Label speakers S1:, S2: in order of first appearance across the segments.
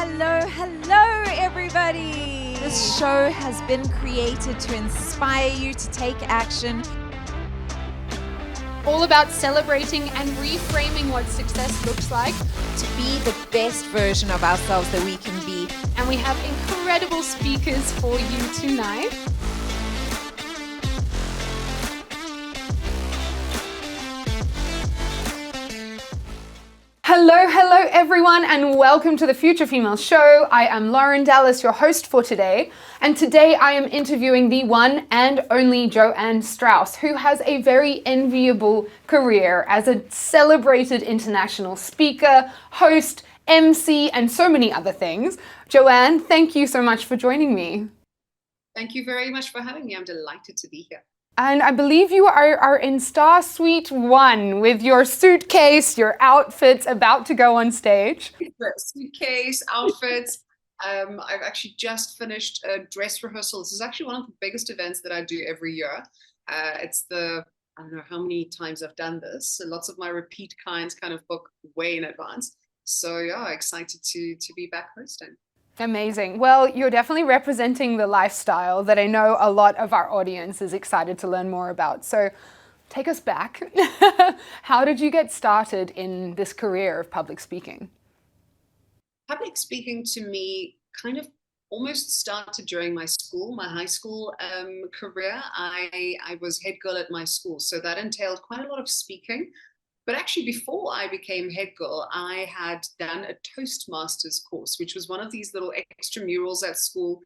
S1: Hello, everybody. This show has been created to inspire you to take action.
S2: All about celebrating and reframing what success looks like.
S1: To be the best version of ourselves that we can be.
S2: And we have incredible speakers for you tonight. Hello everyone, and welcome to the Future Female Show. I am Lauren Dallas, your host for today, and today I am interviewing the one and only Jo Ann Strauss, who has a very enviable career as a celebrated international speaker, host, MC, and so many other things. Jo Ann, thank you so much for joining me.
S3: Thank you very much for having me. I'm delighted to be here.
S2: And I believe you are in Star Suite 1 with your suitcase, your outfits, about to go on stage.
S3: Suitcase, outfits. I've actually just finished a dress rehearsal. This is actually one of the biggest events that I do every year. I don't know how many times I've done this. So lots of my repeat clients kind of book way in advance. So yeah, excited to be back hosting.
S2: Amazing. Well, you're definitely representing the lifestyle that I know a lot of our audience is excited to learn more about. So take us back. How did you get started in this career of public speaking?
S3: Public speaking to me kind of almost started during my high school career. I was head girl at my school, so that entailed quite a lot of speaking. But actually, before I became head girl, I had done a Toastmasters course, which was one of these little extramurals at school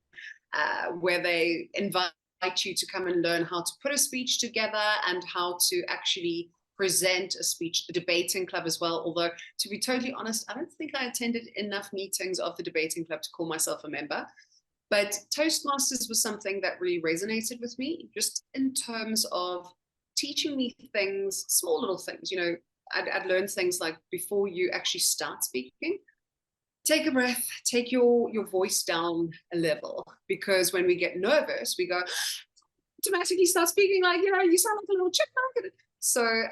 S3: where they invite you to come and learn how to put a speech together and how to actually present a speech, the debating club as well. Although, to be totally honest, I don't think I attended enough meetings of the debating club to call myself a member. But Toastmasters was something that really resonated with me, just in terms of teaching me things, small little things. You know, I'd learned things like, before you actually start speaking, take a breath, take your voice down a level, because when we get nervous, we go automatically start speaking like, you sound like a little chipmunk. So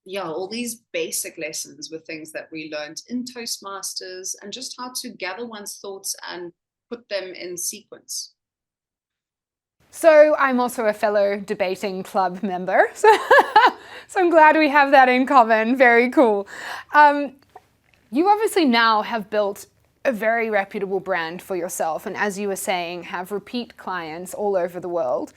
S3: yeah, all these basic lessons were things that we learned in Toastmasters, and just how to gather one's thoughts and put them in sequence.
S2: So I'm also a fellow debating club member, so I'm glad we have that in common. Very cool. You obviously now have built a very reputable brand for yourself, and as you were saying, have repeat clients all over the world.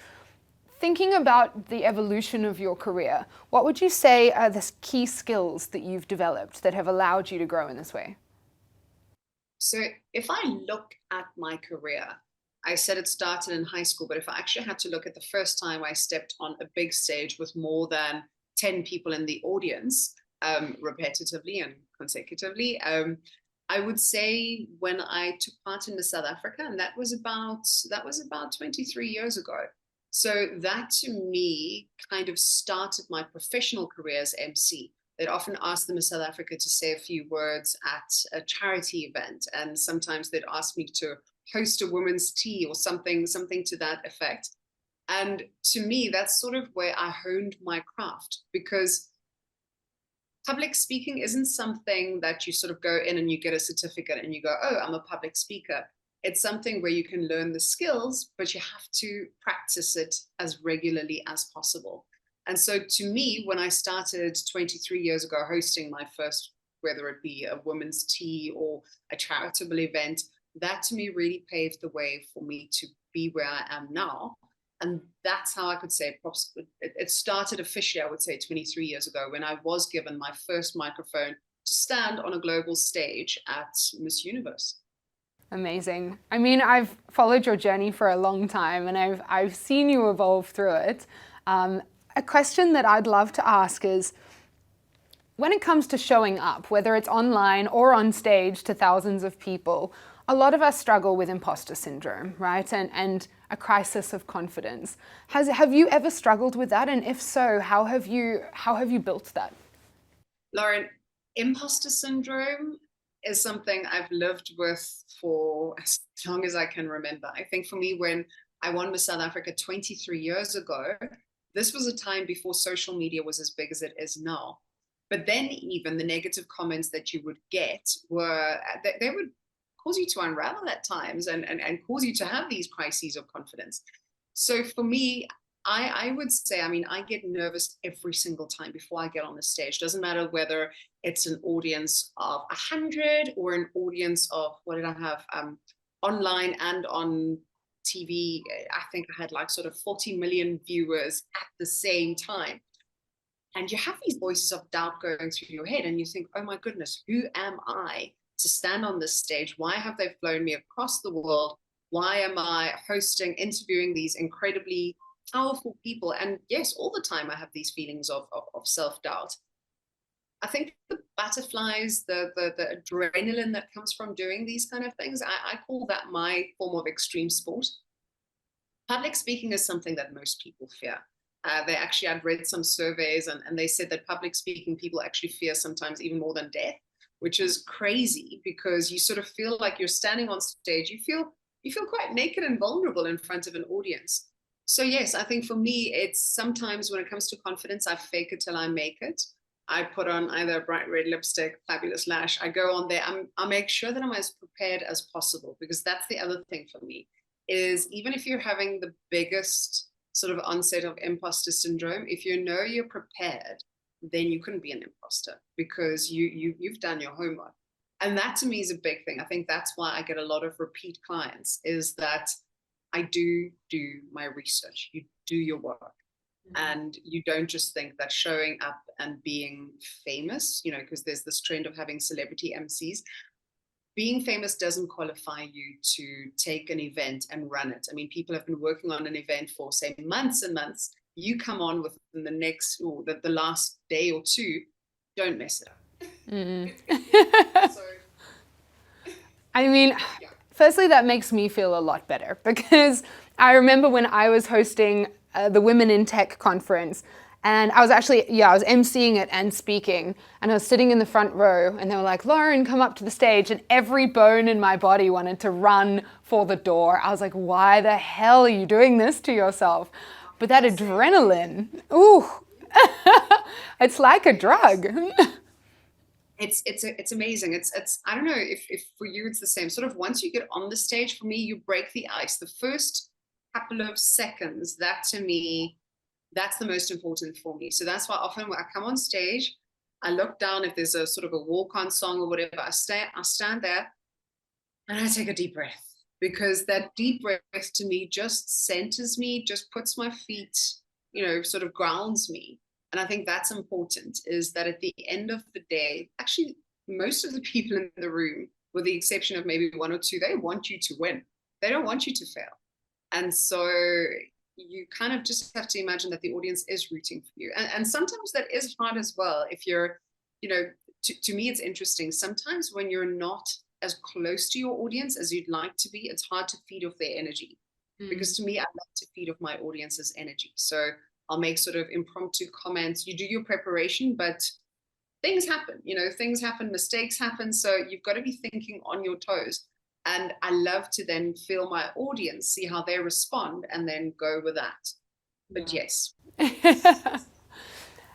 S2: Thinking about the evolution of your career, what would you say are the key skills that you've developed that have allowed you to grow in this way?
S3: So if I look at my career, I said it started in high school, but if I actually had to look at the first time I stepped on a big stage with more than 10 people in the audience, repetitively and consecutively, I would say when I took part in Miss South Africa, and that was about 23 years ago. So that to me kind of started my professional career as MC. They'd often ask the Miss South Africa to say a few words at a charity event, and sometimes they'd ask me to host a women's tea or something to that effect. And to me, that's sort of where I honed my craft, because public speaking isn't something that you sort of go in and you get a certificate and you go, oh, I'm a public speaker. It's something where you can learn the skills, but you have to practice it as regularly as possible. And so to me, when I started 23 years ago hosting my first, whether it be a women's tea or a charitable event, that to me really paved the way for me to be where I am now. And that's how I could say it started officially, I would say 23 years ago, when I was given my first microphone to stand on a global stage at Miss Universe.
S2: Amazing. I mean, I've followed your journey for a long time, and I've seen you evolve through it. A question that I'd love to ask is, when it comes to showing up, whether it's online or on stage to thousands of people, a lot of us struggle with imposter syndrome, right? And a crisis of confidence. Have you ever struggled with that? And if so, how have you built that?
S3: Lauren, imposter syndrome is something I've lived with for as long as I can remember. I think for me, when I won Miss South Africa 23 years ago, this was a time before social media was as big as it is now. But then even the negative comments that you would get they were cause you to unravel at times and cause you to have these crises of confidence. So for me, I would say, I mean, I get nervous every single time before I get on the stage. Doesn't matter whether it's an audience of 100 or an audience of, what did I have, online and on TV. I think I had like sort of 40 million viewers at the same time. And you have these voices of doubt going through your head, and you think, oh my goodness, who am I to stand on this stage? Why have they flown me across the world? Why am I hosting, interviewing these incredibly powerful people? And yes, all the time I have these feelings of self-doubt. I think the butterflies, the adrenaline that comes from doing these kind of things, I call that my form of extreme sport. Public speaking is something that most people fear. I'd read some surveys, and they said that public speaking people actually fear sometimes even more than death, which is crazy, because you sort of feel like you're standing on stage. You feel quite naked and vulnerable in front of an audience. So yes, I think for me, it's sometimes when it comes to confidence, I fake it till I make it. I put on either a bright red lipstick, fabulous lash. I go on there. I make sure that I'm as prepared as possible, because that's the other thing for me, is even if you're having the biggest sort of onset of imposter syndrome, if you know you're prepared, then you couldn't be an imposter, because you've done your homework. And that to me is a big thing. I think that's why I get a lot of repeat clients, is that I do my research. You do your work. And you don't just think that showing up and being famous, because there's this trend of having celebrity MCs. Being famous doesn't qualify you to take an event and run it. I mean, people have been working on an event for, say, months and months. You come on within the next, or the last day or two, don't mess it up. So,
S2: I mean, firstly, that makes me feel a lot better, because I remember when I was hosting the Women in Tech conference, and I was emceeing it and speaking, and I was sitting in the front row, and they were like, Lauren, come up to the stage, and every bone in my body wanted to run for the door. I was like, why the hell are you doing this to yourself? But that adrenaline, ooh, it's like a drug.
S3: It's amazing. It's I don't know if for you it's the same. Sort of once you get on the stage, for me, you break the ice. The first couple of seconds, that to me, that's the most important for me. So that's why often when I come on stage, I look down, if there's a sort of a walk-on song or whatever, I stand there and I take a deep breath, because that deep breath to me just centers me, just puts my feet, sort of grounds me. And I think that's important, is that at the end of the day, actually, most of the people in the room, with the exception of maybe one or two, they want you to win. They don't want you to fail. And so you kind of just have to imagine that the audience is rooting for you. And sometimes that is hard as well. If you're, to me, it's interesting. Sometimes when you're not as close to your audience as you'd like to be, it's hard to feed off their energy. Because to me, I like to feed off my audience's energy. So I'll make sort of impromptu comments. You do your preparation, but things happen, mistakes happen. So you've got to be thinking on your toes. And I love to then feel my audience, see how they respond, and then go with that. But yes.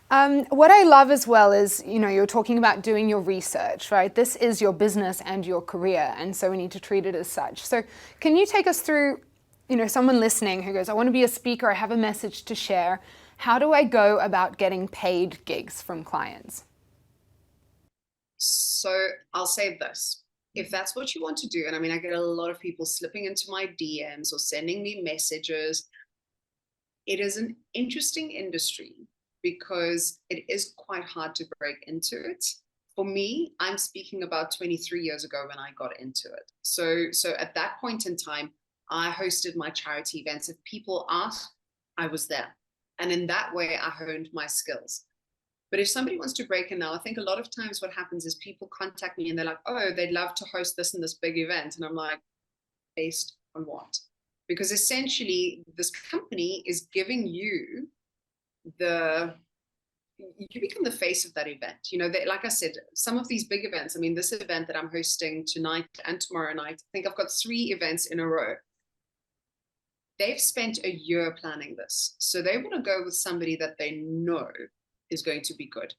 S2: What I love as well is, you're talking about doing your research, right? This is your business and your career, and so we need to treat it as such. So can you take us through, someone listening who goes, I want to be a speaker, I have a message to share. How do I go about getting paid gigs from clients?
S3: So I'll say this. If that's what you want to do, and I mean, I get a lot of people slipping into my DMs or sending me messages. It is an interesting industry, because it is quite hard to break into it. For me, I'm speaking about 23 years ago when I got into it. So at that point in time, I hosted my charity events. If people asked, I was there. And in that way, I honed my skills. But if somebody wants to break in now, I think a lot of times what happens is people contact me and they're like, oh, they'd love to host this and this big event. And I'm like, based on what? Because essentially this company is giving you you become the face of that event. Like I said, some of these big events, I mean, this event that I'm hosting tonight and tomorrow night, I think I've got 3 events in a row. They've spent a year planning this. So they want to go with somebody that they know is going to be good.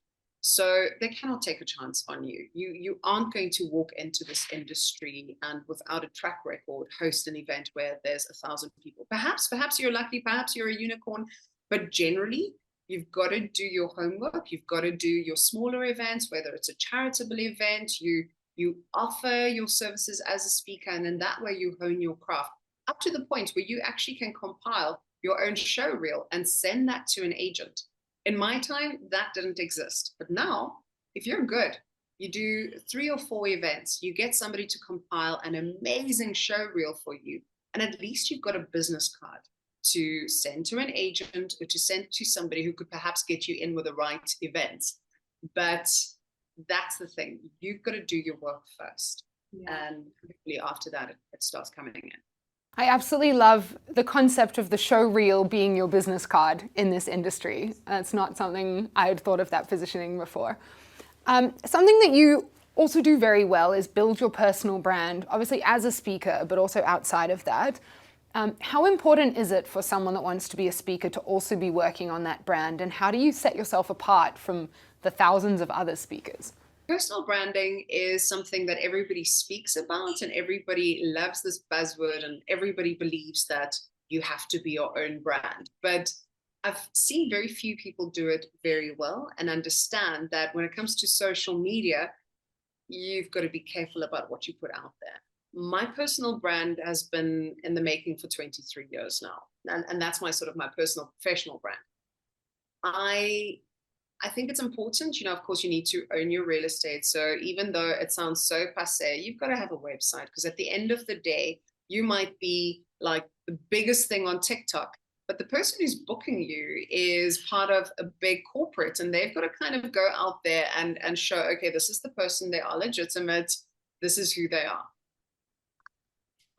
S3: So they cannot take a chance on you. You aren't going to walk into this industry and without a track record host an event where there's 1,000 people. Perhaps you're lucky, perhaps you're a unicorn, but generally you've got to do your homework. You've got to do your smaller events, whether it's a charitable event, you offer your services as a speaker, and then that way you hone your craft up to the point where you actually can compile your own show reel and send that to an agent. In my time, that didn't exist. But now, if you're good, you do 3 or 4 events, you get somebody to compile an amazing show reel for you, and at least you've got a business card to send to an agent or to send to somebody who could perhaps get you in with the right events. But that's the thing. You've got to do your work first. Yeah. And hopefully after that, it starts coming in.
S2: I absolutely love the concept of the show reel being your business card in this industry. It's not something I had thought of that positioning before. Something that you also do very well is build your personal brand, obviously as a speaker, but also outside of that. How important is it for someone that wants to be a speaker to also be working on that brand? And how do you set yourself apart from the thousands of other speakers?
S3: Personal branding is something that everybody speaks about and everybody loves this buzzword and everybody believes that you have to be your own brand. But I've seen very few people do it very well and understand that when it comes to social media, you've got to be careful about what you put out there. My personal brand has been in the making for 23 years now. And that's my personal professional brand. I think it's important, of course, you need to own your real estate. So even though it sounds so passe, you've got to have a website, because at the end of the day, you might be like the biggest thing on TikTok, but the person who's booking you is part of a big corporate, and they've got to kind of go out there and show, okay, this is the person, they are legitimate, this is who they are.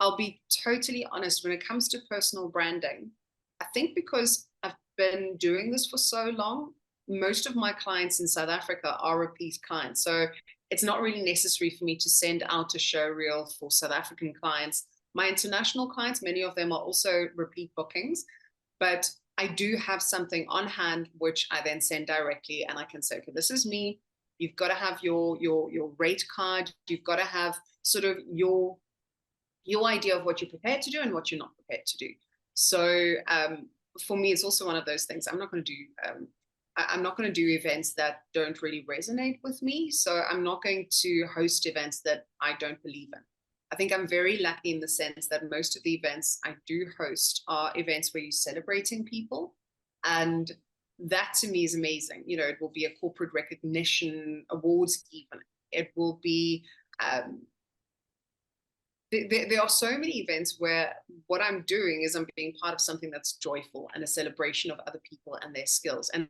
S3: I'll be totally honest, when it comes to personal branding, I think because I've been doing this for so long, most of my clients in South Africa are repeat clients. So it's not really necessary for me to send out a show reel for South African clients. My international clients, many of them are also repeat bookings, but I do have something on hand, which I then send directly, and I can say, okay, this is me. You've got to have your rate card. You've got to have sort of your idea of what you're prepared to do and what you're not prepared to do. So for me, it's also one of those things. I'm not going to do events that don't really resonate with me. So I'm not going to host events that I don't believe in. I think I'm very lucky in the sense that most of the events I do host are events where you're celebrating people. And that to me is amazing. It will be a corporate recognition awards even. It will be, there are so many events where what I'm doing is I'm being part of something that's joyful and a celebration of other people and their skills. And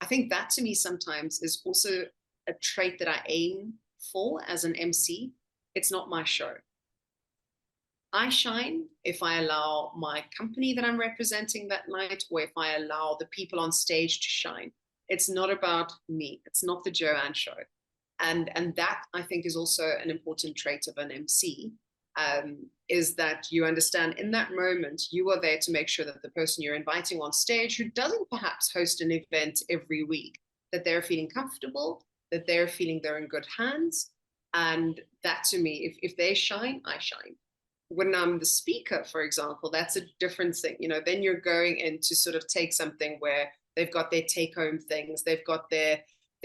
S3: I think that to me sometimes is also a trait that I aim for as an MC. It's not my show. I shine if I allow my company that I'm representing that night, or if I allow the people on stage to shine. It's not about me. It's not the Jo Ann show. And that I think is also an important trait of an MC. Is that you understand in that moment, you are there to make sure that the person you're inviting on stage, who doesn't perhaps host an event every week, that they're feeling comfortable, that they're feeling they're in good hands. And that to me, if they shine, I shine. When I'm the speaker, for example, that's a different thing. Then you're going in to sort of take something where they've got their take-home things, they've got their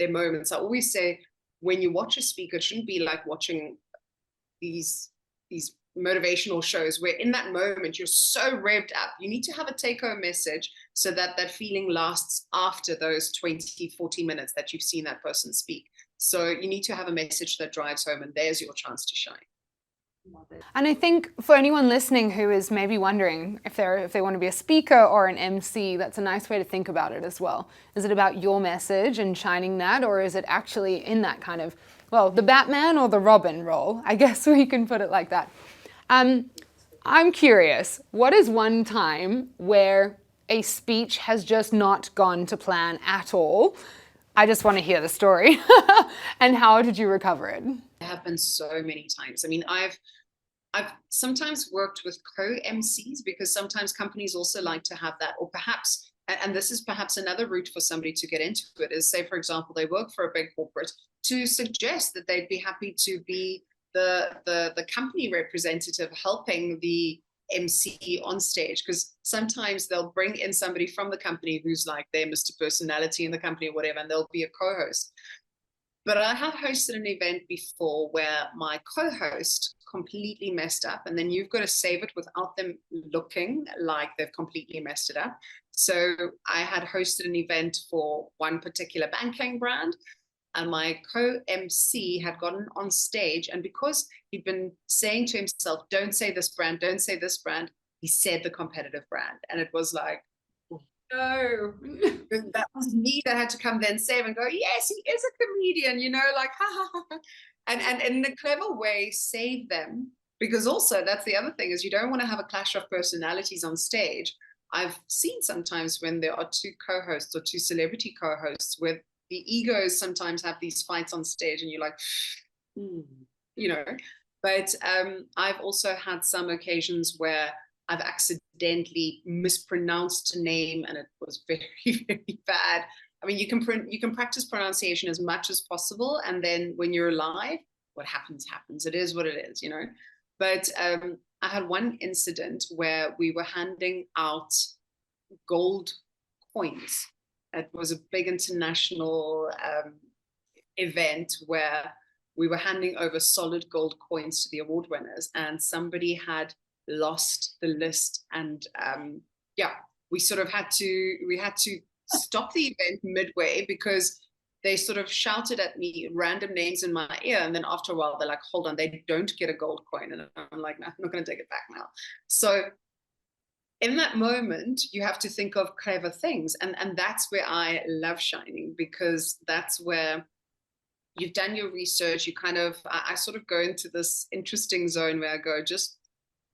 S3: moments. I always say, when you watch a speaker, it shouldn't be like watching these motivational shows where in that moment you're so revved up. You need to have a take-home message so that that feeling lasts after those 20, 40 minutes that you've seen that person speak. So you need to have a message that drives home, and there's your chance to shine.
S2: And I think for anyone listening who is maybe wondering if they want to be a speaker or an MC, that's a nice way to think about it as well. Is it about your message and shining that, or is it actually in that kind of, the Batman or the Robin role? I guess we can put it like that. I'm curious, what is one time where a speech has just not gone to plan at all? I just want to hear the story. And how did you recover it?
S3: There have been so many times. I mean, I've sometimes worked with co-MCs, because sometimes companies also like to have that, or perhaps and this is perhaps another route for somebody to get into it, is say, for example, they work for a big corporate, to suggest that they'd be happy to be the company representative helping the MC on stage, because sometimes they'll bring in somebody from the company who's like their Mr. Personality in the company or whatever, and they'll be a co-host. But I have hosted an event before where my co-host completely messed up, and then you've got to save it without them looking like they've completely messed it up. So I had hosted an event for one particular banking brand, and my co-MC had gotten on stage, and because he'd been saying to himself, don't say this brand, don't say this brand, he said the competitive brand. And it was like, no, that was me that had to come then save and go, yes, he is a comedian, you know, like, ha, ha, ha. And in a clever way, save them. Because also that's the other thing, is you don't want to have a clash of personalities on stage. I've seen sometimes when there are two co-hosts or two celebrity co-hosts where the egos sometimes have these fights on stage, and you're like, you know. But I've also had some occasions where I've accidentally mispronounced a name, and it was very, very bad. I mean, you can practice pronunciation as much as possible, and then when you're live, what happens happens. It is what it is, you know. But I had one incident where we were handing out gold coins. It was a big international event where we were handing over solid gold coins to the award winners, and somebody had lost the list, and we sort of had to stop the event midway because they sort of shouted at me random names in my ear, and then after a while they're like, hold on, they don't get a gold coin. And I'm like, no, I'm not going to take it back now. So in that moment, you have to think of clever things, and that's where I love shining, because that's where you've done your research. You kind of, I sort of go into this interesting zone where I go, just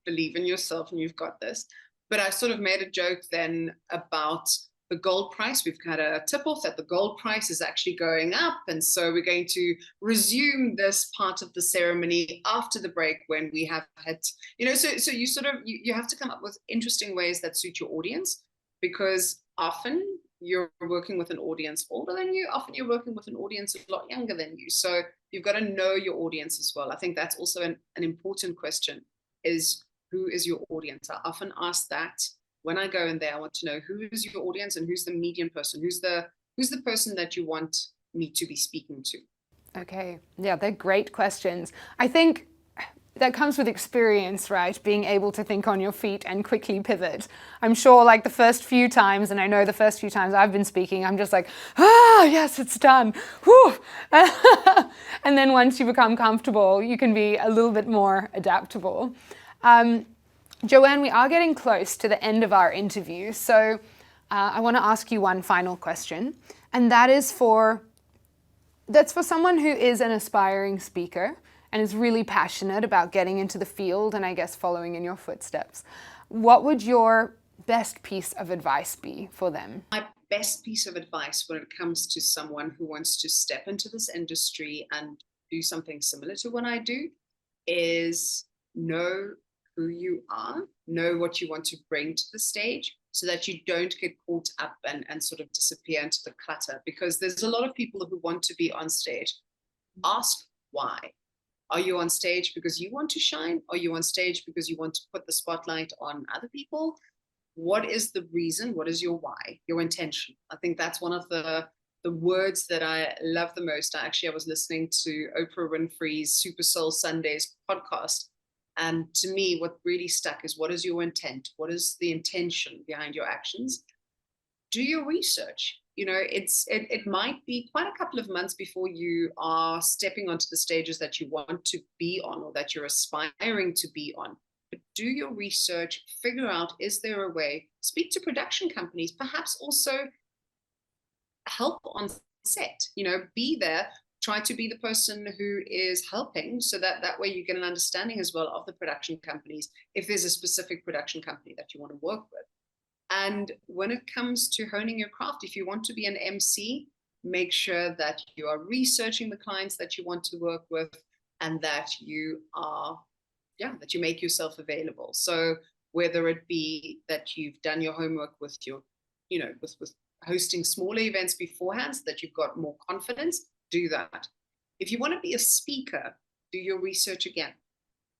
S3: believe in yourself and you've got this. But I sort of made a joke then about the gold price. We've had a tip off that the gold price is actually going up, and so we're going to resume this part of the ceremony after the break when we have had, you know, so you sort of you have to come up with interesting ways that suit your audience, because often you're working with an audience older than you, often you're working with an audience a lot younger than you, so you've got to know your audience as well. I think that's also an important question, is who is your audience? I often ask that when I go in there. I want to know who is your audience and who's the median person, who's the person that you want me to be speaking to.
S2: Okay, yeah, they're great questions. I think that comes with experience, right? Being able to think on your feet and quickly pivot. I'm sure like the first few times, and I know the first few times I've been speaking, I'm just like, yes, it's done. Whew. And then once you become comfortable, you can be a little bit more adaptable. Jo Ann, we are getting close to the end of our interview, so I want to ask you one final question, and that's for someone who is an aspiring speaker and is really passionate about getting into the field and I guess following in your footsteps. What would your best piece of advice be for them?
S3: My best piece of advice when it comes to someone who wants to step into this industry and do something similar to what I do is know who you are, know what you want to bring to the stage, so that you don't get caught up and sort of disappear into the clutter. Because there's a lot of people who want to be on stage. Ask why. Are you on stage because you want to shine? Are you on stage because you want to put the spotlight on other people? What is the reason? What is your why, your intention? I think that's one of the words that I love the most. I was listening to Oprah Winfrey's Super Soul Sundays podcast. And to me, what really stuck is, what is your intent? What is the intention behind your actions? Do your research. You know, it might be quite a couple of months before you are stepping onto the stages that you want to be on or that you're aspiring to be on. But do your research, figure out, is there a way? Speak to production companies, perhaps also help on set, you know, be there. Try to be the person who is helping, so that way you get an understanding as well of the production companies, if there's a specific production company that you want to work with. And when it comes to honing your craft, if you want to be an MC, make sure that you are researching the clients that you want to work with, and that you make yourself available. So whether it be that you've done your homework with your with hosting smaller events beforehand so that you've got more confidence, do that. If you want to be a speaker, do your research again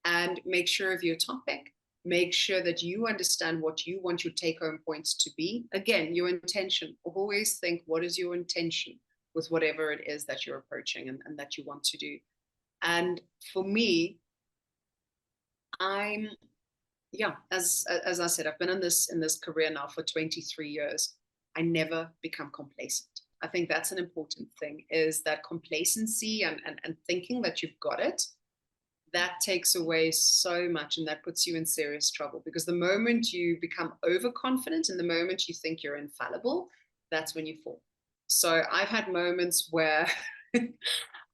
S3: and make sure of your topic. Make sure that you understand what you want your take-home points to be. Again, your intention. Always think, what is your intention with whatever it is that you're approaching and that you want to do. And for me, as I said, I've been in this career now for 23 years. I never become complacent. I think that's an important thing, is that complacency and thinking that you've got it, that takes away so much, and that puts you in serious trouble, because the moment you become overconfident and the moment you think you're infallible, that's when you fall. So I've had moments where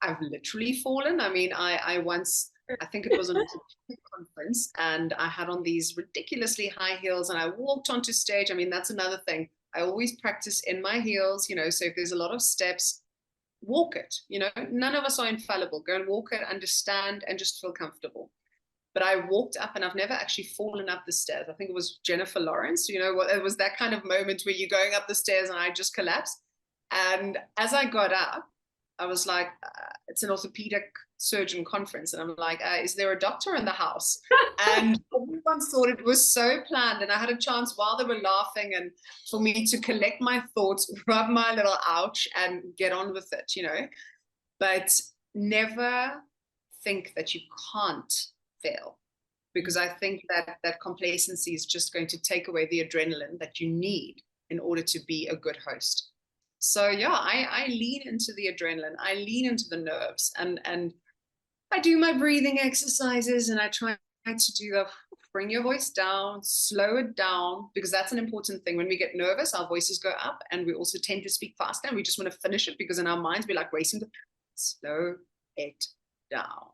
S3: I've literally fallen. I mean, I once, I think it was on a conference, and I had on these ridiculously high heels and I walked onto stage. I mean, that's another thing. I always practice in my heels, so if there's a lot of steps, walk it. None of us are infallible. Go and walk it, understand, and just feel comfortable. But I walked up, and I've never actually fallen up the stairs. I think it was Jennifer Lawrence. It was that kind of moment where you're going up the stairs and I just collapsed. And as I got up, I was like, it's an orthopedic surgeon conference. And I'm like, is there a doctor in the house? And everyone thought it was so planned. And I had a chance while they were laughing and for me to collect my thoughts, rub my little ouch and get on with it, But never think that you can't fail, because I think that complacency is just going to take away the adrenaline that you need in order to be a good host. So yeah, I lean into the adrenaline, I lean into the nerves, and I do my breathing exercises, and I try to do bring your voice down, slow it down, because that's an important thing. When we get nervous, our voices go up, and we also tend to speak faster, and we just want to finish it because in our minds we're like racing. Slow it down.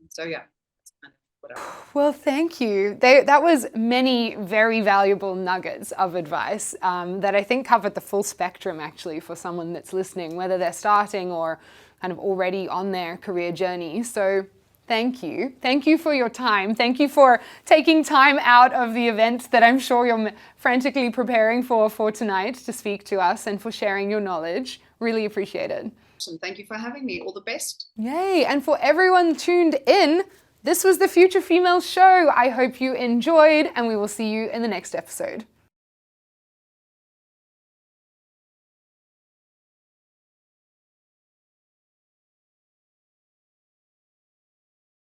S3: So yeah, that's kind of what I.
S2: Well, thank you. That was many very valuable nuggets of advice that I think covered the full spectrum, actually, for someone that's listening, whether they're starting or kind of already on their career journey. So thank you. Thank you for your time. Thank you for taking time out of the event that I'm sure you're frantically preparing for tonight to speak to us, and for sharing your knowledge. Really appreciate it.
S3: Awesome. Thank you for having me. All the best.
S2: Yay. And for everyone tuned in, this was the Future Females Show. I hope you enjoyed, and we will see you in the next episode.